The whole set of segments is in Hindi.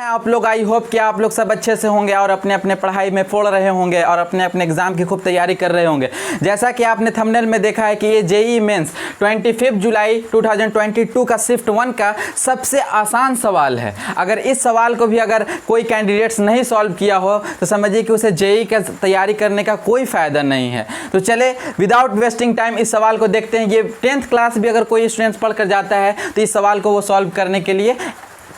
आप लोग आई होप कि आप लोग सब अच्छे से होंगे और अपने अपने पढ़ाई में फोड़ रहे होंगे और अपने अपने एग्जाम की खूब तैयारी कर रहे होंगे। जैसा कि आपने थंबनेल में देखा है कि ये जेईई मेंस 25 जुलाई 2022 का शिफ्ट 1 का सबसे आसान सवाल है। अगर इस सवाल को भी अगर कोई कैंडिडेट्स नहीं सॉल्व किया हो तो समझिए कि उसे जेईई का तैयारी करने का कोई फ़ायदा नहीं है। तो चले विदाउट वेस्टिंग टाइम इस सवाल को देखते हैं। ये 10th क्लास भी अगर कोई स्टूडेंट्स पढ़ कर जाता है तो इस सवाल को वो सॉल्व करने के लिए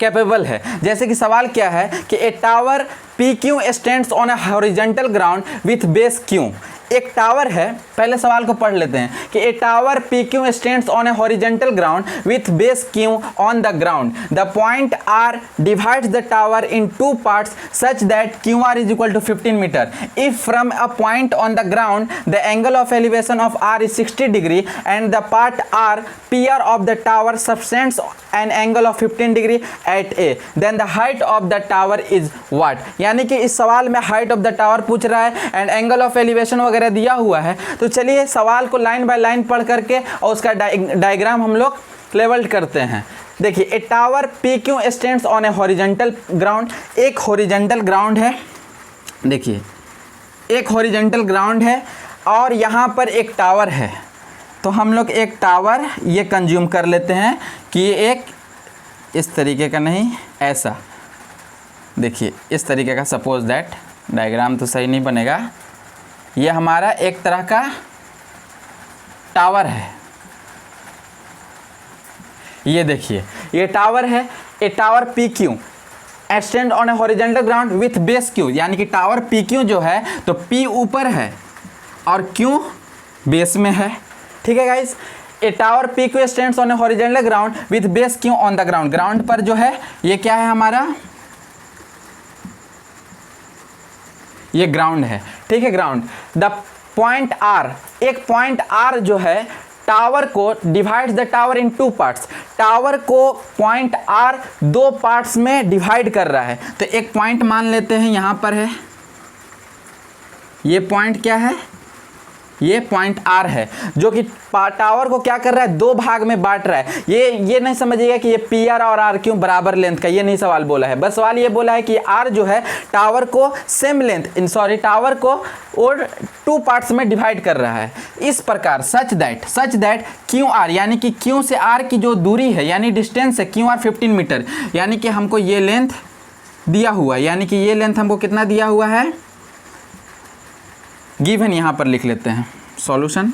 कैपेबल है। जैसे कि सवाल क्या है कि a tower PQ stands on a horizontal ground with base Q। एक टावर है, पहले सवाल को पढ़ लेते हैं कि a tower PQ stands on a horizontal ground with base Q on the ground. The point R divides the tower in two parts such that QR is equal to 15 metre. If from a point on the ground the angle of elevation of R is 60 degree and the part R PR of the tower subtends an angle of 15 degree at A, then the height of the tower is what. यानी कि इस सवाल में हाइट ऑफ द टावर पूछ रहा है एंड एंगल ऑफ एलिवेशन वगैरह दिया हुआ है। तो चलिए सवाल को लाइन बाय लाइन पढ़ करके और उसका डायग्राम हम लोग लेवल्ड करते हैं। देखिए ए tower PQ stands on A horizontal ground. एक हॉरिजॉन्टल ग्राउंड है, देखिए एक हॉरिजॉन्टल ग्राउंड है और यहाँ पर एक टावर है। तो हम लोग एक टावर ये कंज्यूम कर लेते हैं कि ये एक इस तरीके का नहीं, ऐसा देखिए इस तरीके का, सपोज दैट, डायग्राम तो सही नहीं बनेगा, ये हमारा एक तरह का टावर है। ये देखिए ये टावर है, ए tower PQ stand on A horizontal ground with base Q। यानी कि टावर PQ जो है तो P ऊपर है और Q बेस में है। ठीक है guys, A tower PQ stands on A horizontal ground with base Q on the ground. Ground पर जो है ये क्या है हमारा, ये ग्राउंड है। ठीक है, ग्राउंड। द पॉइंट R, एक पॉइंट R जो है टावर को divides the tower in two parts. Tower को पॉइंट R दो पार्ट्स में डिवाइड कर रहा है। तो एक पॉइंट मान लेते हैं यहाँ पर है, ये पॉइंट क्या है, ये पॉइंट R है जो कि टावर को क्या कर रहा है, दो भाग में बांट रहा है। ये नहीं समझिएगा कि ये PR और R क्यों बराबर लेंथ का, ये नहीं सवाल बोला है। बस सवाल ये बोला है कि R जो है टावर को सेम लेंथ, टावर को और टू पार्ट्स में डिवाइड कर रहा है। इस प्रकार सच दैट QR यानी कि Q से R की जो दूरी है यानी डिस्टेंस है QR 15 मीटर। यानी कि हमको ये लेंथ दिया हुआ है, यानी कि ये लेंथ हमको कितना दिया हुआ है, गिवन यहाँ पर लिख लेते हैं सॉल्यूशन।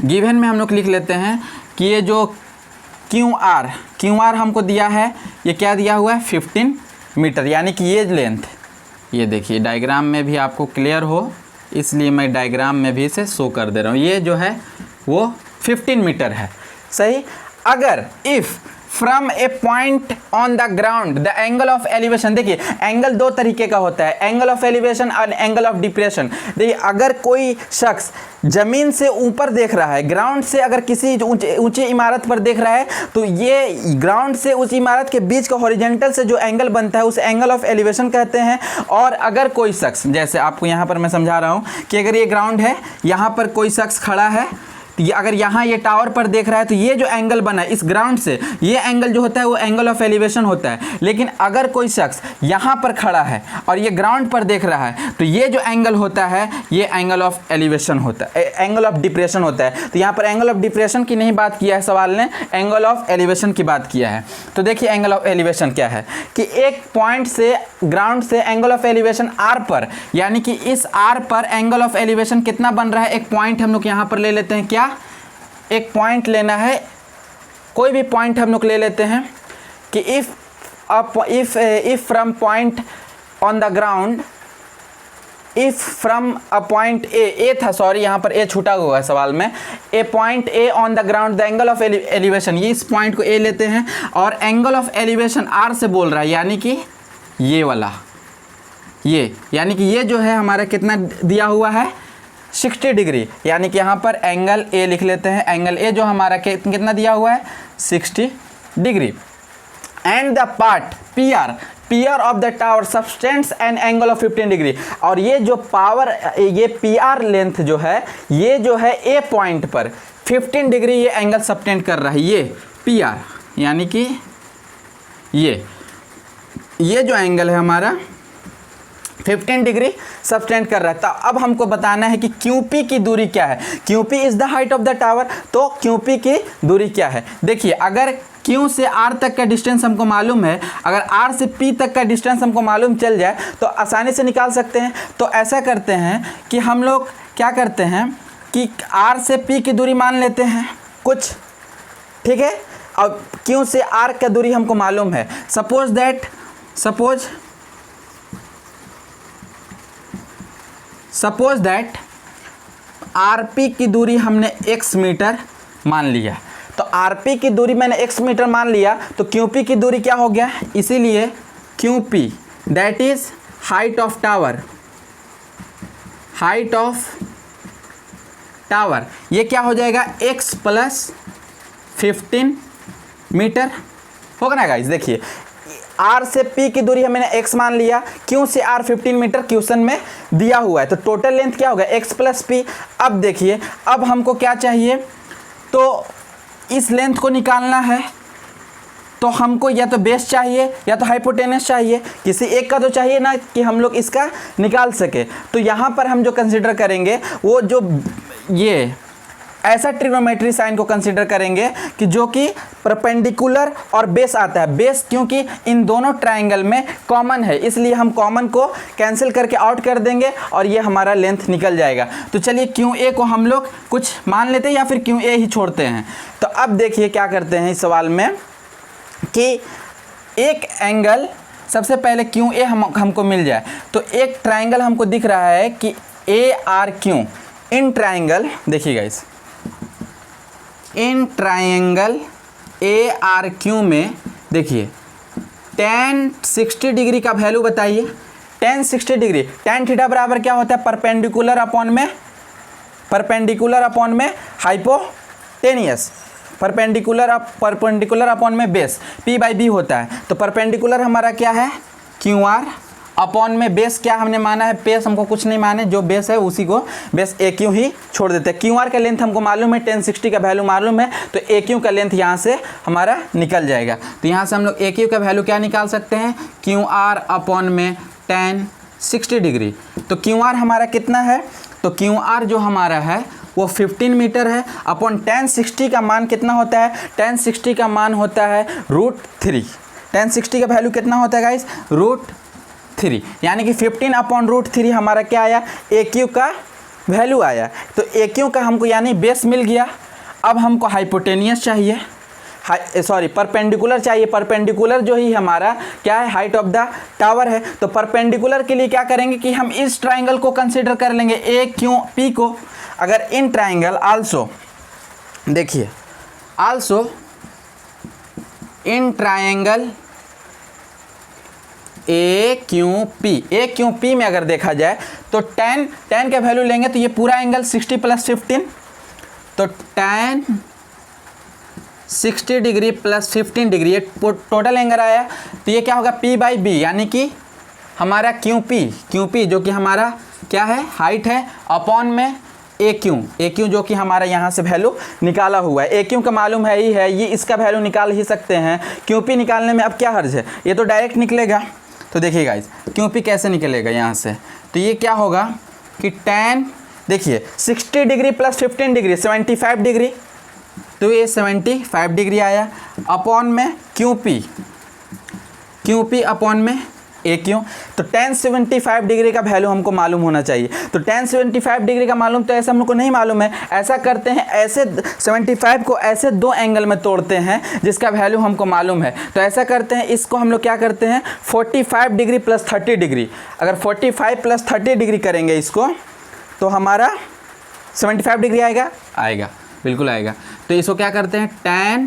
गिवन में हम लोग लिख लेते हैं कि ये जो QR हमको दिया है, ये क्या दिया हुआ है, 15 मीटर। यानी कि ये लेंथ, ये देखिए डायग्राम में भी आपको क्लियर हो इसलिए मैं डायग्राम में भी इसे शो कर दे रहा हूँ। ये जो है वो 15 मीटर है, सही। अगर if from A point on the ground the angle of elevation, देखिए एंगल दो तरीके का होता है, एंगल ऑफ एलिवेशन और एंगल ऑफ डिप्रेशन। देखिए अगर कोई शख्स ज़मीन से ऊपर देख रहा है, ग्राउंड से अगर किसी ऊंची इमारत पर देख रहा है तो ये ग्राउंड से उस इमारत के बीच का हॉरिजॉन्टल से जो एंगल बनता है उसे एंगल ऑफ एलिवेशन कहते हैं। और अगर कोई शख्स, जैसे आपको यहाँ पर मैं समझा रहा हूँ कि अगर ये ग्राउंड है, यहाँ पर कोई शख्स खड़ा है, ये अगर यहाँ ये टावर पर देख रहा है तो ये जो एंगल बना है इस ग्राउंड से, ये एंगल जो होता है वो एंगल ऑफ एलिवेशन होता है। लेकिन अगर कोई शख्स यहाँ पर खड़ा है और ये ग्राउंड पर देख रहा है तो ये जो एंगल होता है ये एंगल ऑफ एलिवेशन होता है, एंगल ऑफ डिप्रेशन होता है। तो यहाँ पर एंगल ऑफ डिप्रेशन की नहीं बात किया है सवाल ने, एंगल ऑफ एलिवेशन की बात किया है। तो देखिए एंगल ऑफ एलिवेशन क्या है कि एक पॉइंट से, ग्राउंड से एंगल ऑफ एलिवेशन R पर, यानी कि इस R पर एंगल ऑफ एलिवेशन कितना बन रहा है। एक पॉइंट हम लोग यहाँ पर ले लेते हैं, क्या, एक पॉइंट लेना है, कोई भी पॉइंट हम लोग ले लेते हैं कि if from point on the ground, if from a point A था, सॉरी यहाँ पर ए छूटा हुआ है सवाल में, a point A on the ground the angle of elevation, ये इस पॉइंट को ए लेते हैं और एंगल ऑफ एलिवेशन R से बोल रहा है, यानी कि ये वाला, ये यानी कि ये जो है हमारा कितना दिया हुआ है, 60 डिग्री। यानी कि यहाँ पर एंगल A लिख लेते हैं, एंगल A जो हमारा कितना दिया हुआ है, 60 degree. And the part PR of the tower subtends an angle of 15 degree. और ये जो पावर, ये PR लेंथ जो है, ये जो है A पॉइंट पर 15 डिग्री ये एंगल सबटेंड कर रहा है, ये PR, यानी कि ये जो एंगल है हमारा 15 डिग्री सबटेंड कर रहा है। तो अब हमको बताना है कि QP की दूरी क्या है। QP is the height of the tower, तो QP की दूरी क्या है। देखिए, अगर Q से R तक का डिस्टेंस हमको मालूम है, अगर R से P तक का डिस्टेंस हमको मालूम चल जाए तो आसानी से निकाल सकते हैं। तो ऐसा करते हैं कि हम लोग क्या करते हैं कि R से P की दूरी मान लेते हैं कुछ, ठीक है। अब Q से R का दूरी हमको मालूम है। सपोज दैट RP की दूरी हमने x मीटर मान लिया। तो RP की दूरी मैंने x मीटर मान लिया, तो QP की दूरी क्या हो गया, इसीलिए QP that is height of tower, ये क्या हो जाएगा, x प्लस 15 मीटर होगा ना गाइस। देखिए, R से P की दूरी हमने x मान लिया, Q से R 15 मीटर क्वेश्चन में दिया हुआ है, तो टोटल लेंथ क्या होगा, x प्लस P। अब देखिए, अब हमको क्या चाहिए, तो इस लेंथ को निकालना है। तो हमको या तो बेस चाहिए या तो हाइपोटेनस चाहिए, किसी एक का तो चाहिए ना कि हम लोग इसका निकाल सके। तो यहाँ पर हम जो कंसिडर करेंगे वो जो ये ऐसा ट्रिग्नोमेट्री साइन को कंसीडर करेंगे कि जो कि परपेंडिकुलर और बेस आता है। बेस क्योंकि इन दोनों ट्रायंगल में कॉमन है, इसलिए हम कॉमन को कैंसिल करके आउट कर देंगे और ये हमारा लेंथ निकल जाएगा। तो चलिए QA को हम लोग कुछ मान लेते हैं या फिर QA ही छोड़ते हैं। तो अब देखिए क्या करते हैं इस सवाल में कि एक एंगल, सबसे पहले QA हमको मिल जाए। तो एक ट्रायंगल हमको दिख रहा है कि ARQ, इन ट्रायंगल, देखिए गाइस, इन ट्रायंगल ARQ में देखिए tan 60 डिग्री का वैल्यू बताइए। tan 60 डिग्री, tan थीटा बराबर क्या होता है, परपेंडिकुलर अपॉन में हाइपोटेनियस, परपेंडिकुलर अपॉन में बेस, P/B होता है। तो परपेंडिकुलर हमारा क्या है, QR अपॉन में बेस क्या हमने माना है, बेस हमको कुछ नहीं माने, जो बेस है उसी को बेस AQ ही छोड़ देते हैं। QR का लेंथ हमको मालूम है, tan 60 का वैल्यू मालूम है, तो AQ का लेंथ यहाँ से हमारा निकल जाएगा। तो यहाँ से हम लोग AQ का वैल्यू क्या निकाल सकते हैं, QR अपॉन में tan 60 डिग्री। तो QR हमारा कितना है, तो QR जो हमारा है वो 15 मीटर है, अपॉन tan 60 का मान कितना होता है, tan 60 का मान होता है √3। tan 60 का वैल्यू कितना होता है गाइस, √3, यानी कि 15 अपॉन √3 हमारा क्या आया, AQ का वैल्यू आया। तो AQ का हमको यानी बेस मिल गया। अब हमको हाइपोटेनियस चाहिए, परपेंडिकुलर चाहिए। परपेंडिकुलर जो ही हमारा क्या है, हाइट ऑफ द टावर है। तो परपेंडिकुलर के लिए क्या करेंगे कि हम इस ट्राइंगल को कंसीडर कर लेंगे, AQP को। अगर इन ट्राइंगल आल्सो, देखिए आल्सो इन ट्राइंगल AQP में अगर देखा जाए तो tan का वैल्यू लेंगे तो ये पूरा एंगल 60 + 15, तो tan 60 डिग्री + 15 डिग्री, ये टोटल एंगल आया। तो ये क्या होगा, P/B, यानी कि हमारा QP जो कि हमारा क्या है, हाइट है, अपॉन में AQ जो कि हमारा यहाँ से वैल्यू निकाला हुआ है। AQ का मालूम है ही है, ये इसका वैल्यू निकाल ही सकते हैं। QP निकालने में अब क्या हर्ज है, ये तो डायरेक्ट निकलेगा। तो देखिए गाइस, QP कैसे निकलेगा यहाँ से, तो ये क्या होगा कि tan, देखिए 60 डिग्री + 15 डिग्री 75 डिग्री, तो ये 75 डिग्री आया, अपॉन में QP अपॉन में AQ। तो tan 75 डिग्री का वैल्यू हमको मालूम होना चाहिए। तो tan 75 डिग्री का मालूम, तो ऐसा हम लोग को नहीं मालूम है। ऐसा करते हैं, ऐसे 75 को ऐसे दो एंगल में तोड़ते हैं जिसका वैल्यू हमको मालूम है। तो ऐसा करते हैं, इसको हम लोग क्या करते हैं, 45 डिग्री + 30 डिग्री, अगर 45 + 30 डिग्री करेंगे इसको, तो हमारा 75 डिग्री आएगा, बिल्कुल आएगा। तो इसको क्या करते हैं, tan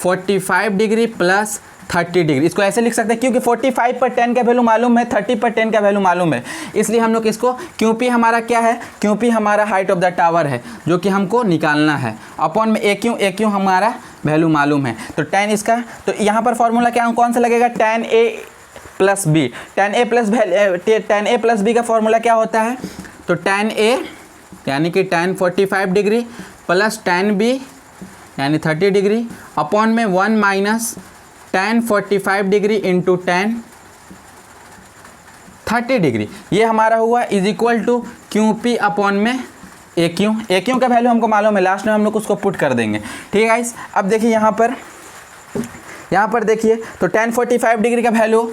45 डिग्री + 30 डिग्री, इसको ऐसे लिख सकते हैं क्योंकि 45 पर tan का वैल्यू मालूम है, 30 पर tan का वैल्यू मालूम है, इसलिए हम लोग इसको QP हमारा क्या है, QP हमारा हाइट ऑफ द टावर है जो कि हमको निकालना है, अपॉन में AQ हमारा वैल्यू मालूम है। तो tan इसका, तो यहाँ पर फॉर्मूला क्या कौन सा लगेगा, tan A + B। tan A + B का फॉर्मूला क्या होता है, तो tan A यानी कि tan 45 डिग्री + tan B यानी 30 डिग्री, अपॉन में 1 - tan 45 degree into tan 30 degree, ये हमारा हुआ is equal to Q P upon में ए क्यू का वैल्यू हमको मालूम है, लास्ट में हम लोग उसको पुट कर देंगे। ठीक है गाइस, अब देखिए यहाँ पर देखिए तो tan 45 डिग्री का वैल्यू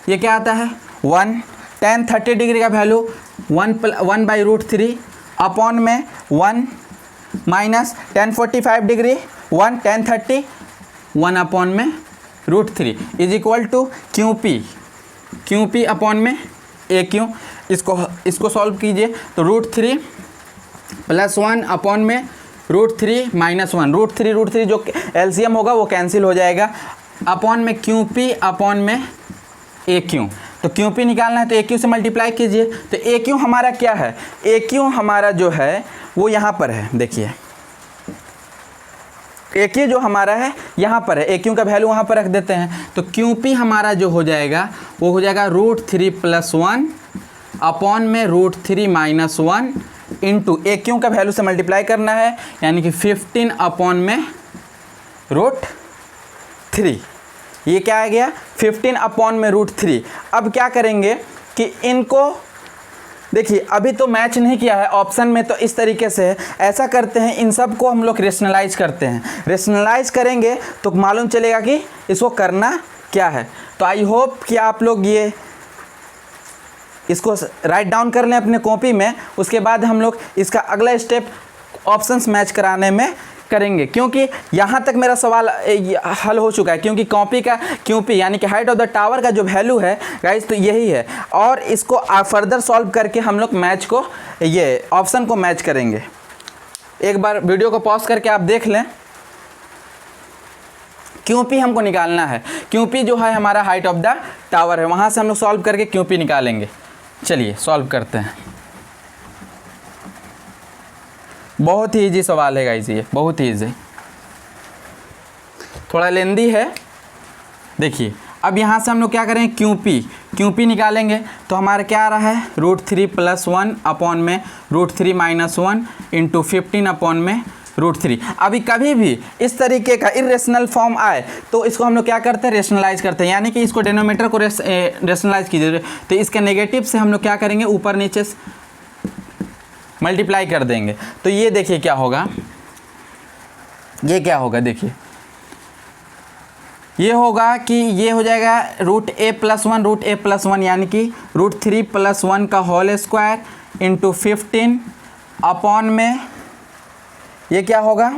ये क्या आता है 1, tan 30 डिग्री का वैल्यू 1/√3 अपॉन में 1 minus tan 45 degree 1, tan 30 1 upon में √3 is equal to Q P upon में ए क्यू। इसको सॉल्व कीजिए तो √3 + 1 अपॉन में √3 - 1, √3 जो एलसीएम होगा वो कैंसिल हो जाएगा, अपॉन में क्यू पी अपॉन में ए क्यू। तो क्यू पी निकालना है तो ए क्यू से मल्टीप्लाई कीजिए, तो ए क्यू हमारा क्या है, ए क्यू हमारा जो है वो यहाँ पर है, देखिए ए क्यू जो हमारा है यहाँ पर है, ए क्यू का वैल्यू वहाँ पर रख देते हैं, तो क्यू पी हमारा जो हो जाएगा वो हो जाएगा √3 + 1 अपॉन में √3 - 1 इंटू ए क्यू का वैल्यू से मल्टीप्लाई करना है, यानी कि 15 अपॉन में √3। ये क्या आ गया 15 अपॉन में √3। अब क्या करेंगे कि इनको देखिए अभी तो मैच नहीं किया है ऑप्शन में, तो इस तरीके से है, ऐसा करते हैं इन सब को हम लोग रेशनलाइज करते हैं, रेशनलाइज करेंगे तो मालूम चलेगा कि इसको करना क्या है। तो आई होप कि आप लोग ये इसको राइट डाउन कर लें अपने कॉपी में, उसके बाद हम लोग इसका अगला स्टेप ऑप्शंस मैच कराने में करेंगे, क्योंकि यहाँ तक मेरा सवाल हल हो चुका है, क्योंकि कॉपी का क्यूपी यानी कि हाइट ऑफ द टावर का जो वैल्यू है गाइस तो यही है, और इसको फर्दर सॉल्व करके हम लोग मैच को ये ऑप्शन को मैच करेंगे। एक बार वीडियो को पॉज करके आप देख लें, क्यूपी हमको निकालना है, क्यूपी जो है हमारा हाइट ऑफ द टावर है, वहाँ से हम लोग सॉल्व करके क्यूपी निकालेंगे। चलिए सॉल्व करते हैं, बहुत ही इजी सवाल है गाइस, ये बहुत ही इजी, थोड़ा लेंदी है। देखिए अब यहाँ से हम लोग क्या करेंगे, क्यूपी निकालेंगे, तो हमारा क्या आ रहा है √3 + 1 अपॉन में √3 - 1 इंटू 15 अपॉन में √3। अभी कभी भी इस तरीके का इरेशनल फॉर्म आए तो इसको हम लोग क्या करते हैं, रेशनलाइज करते हैं, यानी कि इसको डिनोमिनेटर को रेशनलाइज कीजिए, तो इसके नेगेटिव से हम लोग क्या करेंगे ऊपर नीचे मल्टीप्लाई कर देंगे। तो ये देखिए क्या होगा, ये क्या होगा, देखिए ये होगा कि ये हो जाएगा √a + 1 यानी कि √3 + 1 का होल स्क्वायर इंटू 15 अपॉन में ये क्या होगा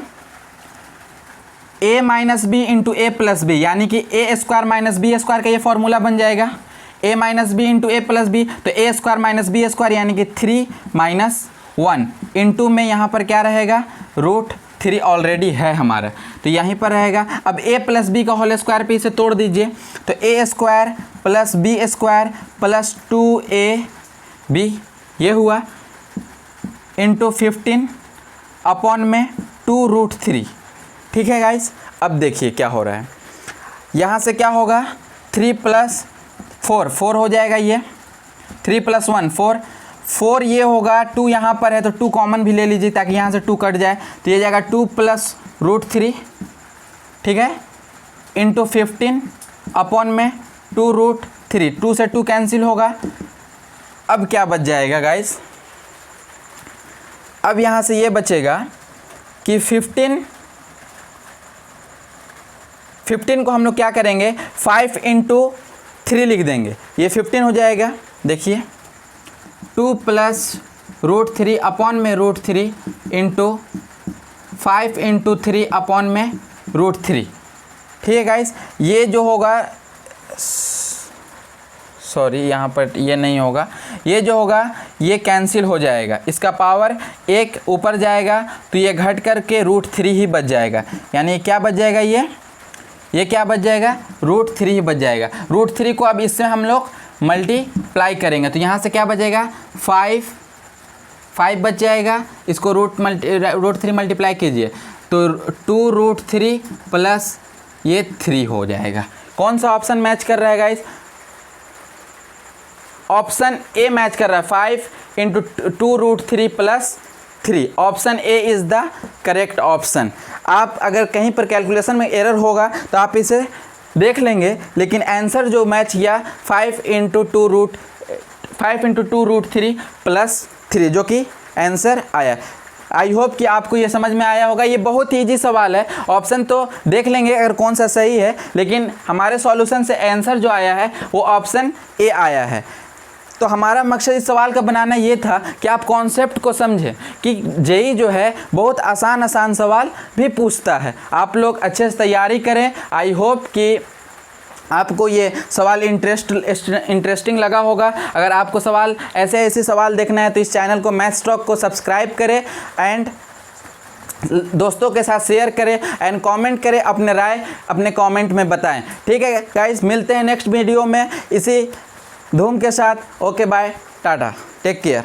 a - b into a + b, यानी कि a² - b² का ये फॉर्मूला बन जाएगा, a - b into a + b, तो a² - b² यानी कि 3 - 1 इंटू में यहाँ पर क्या रहेगा √3 ऑलरेडी है हमारा, तो यहीं पर रहेगा। अब a + b का होल स्क्वायर पे इसे तोड़ दीजिए, तो a² + b² + 2ab ये हुआ इंटू 15 अपॉन में 2√3। ठीक है गाइस, अब देखिए क्या हो रहा है, यहाँ से क्या होगा 3 + 4 हो जाएगा, ये 3 + 1 4 ये होगा, 2 यहाँ पर है तो 2 कॉमन भी ले लीजिए ताकि यहाँ से 2 कट जाए, तो ये जाएगा 2 + √3, ठीक है, इंटू 15 अपॉन में 2√3, 2 से 2 कैंसिल होगा। अब क्या बच जाएगा गाइस, अब यहाँ से ये बचेगा कि 15 को हम लोग क्या करेंगे 5 × 3 लिख देंगे, ये 15 हो जाएगा। देखिए 2 + √3 अपॉन में √3 इंटू 5 × 3 अपॉन में √3। ठीक है गाइस, ये जो होगा सॉरी यहाँ पर ये नहीं होगा, ये जो होगा ये कैंसिल हो जाएगा, इसका पावर 1 ऊपर जाएगा तो ये घट कर के √3 ही बच जाएगा, यानी क्या बच जाएगा, ये क्या बच जाएगा √3 ही बच जाएगा। √3 को अब इससे हम लोग मल्टीप्लाई करेंगे तो यहाँ से क्या बचेगा 5 बच जाएगा, इसको √3 मल्टीप्लाई कीजिए तो 2√3 प्लस ये 3 हो जाएगा। कौन सा ऑप्शन मैच कर रहा है गाइस, ऑप्शन ए मैच कर रहा है, 5 × 2√3 + 3, option A is the correct option. आप अगर कहीं पर कैलकुलेशन में एरर होगा तो आप इसे देख लेंगे, लेकिन आंसर जो मैच किया 5 × 2√3 + 3 जो कि आंसर आया। आई होप कि आपको ये समझ में आया होगा। ये बहुत ही ईजी सवाल है, ऑप्शन तो देख लेंगे अगर कौन सा सही है, लेकिन हमारे सॉल्यूशन से आंसर जो आया है वो ऑप्शन ए आया है। तो हमारा मकसद इस सवाल का बनाना ये था कि आप कॉन्सेप्ट को समझें कि जेईई जो है बहुत आसान सवाल भी पूछता है। आप लोग अच्छे से तैयारी करें। आई होप कि आपको ये सवाल इंटरेस्टिंग लगा होगा। अगर आपको सवाल ऐसे सवाल देखना है तो इस चैनल को मैथ्स टॉक को सब्सक्राइब करें एंड दोस्तों के साथ शेयर करें एंड कमेंट करें, अपने राय अपने कमेंट में बताएं। ठीक है गाइस, मिलते हैं नेक्स्ट वीडियो में इसी धूम के साथ। Okay bye, tata, take care.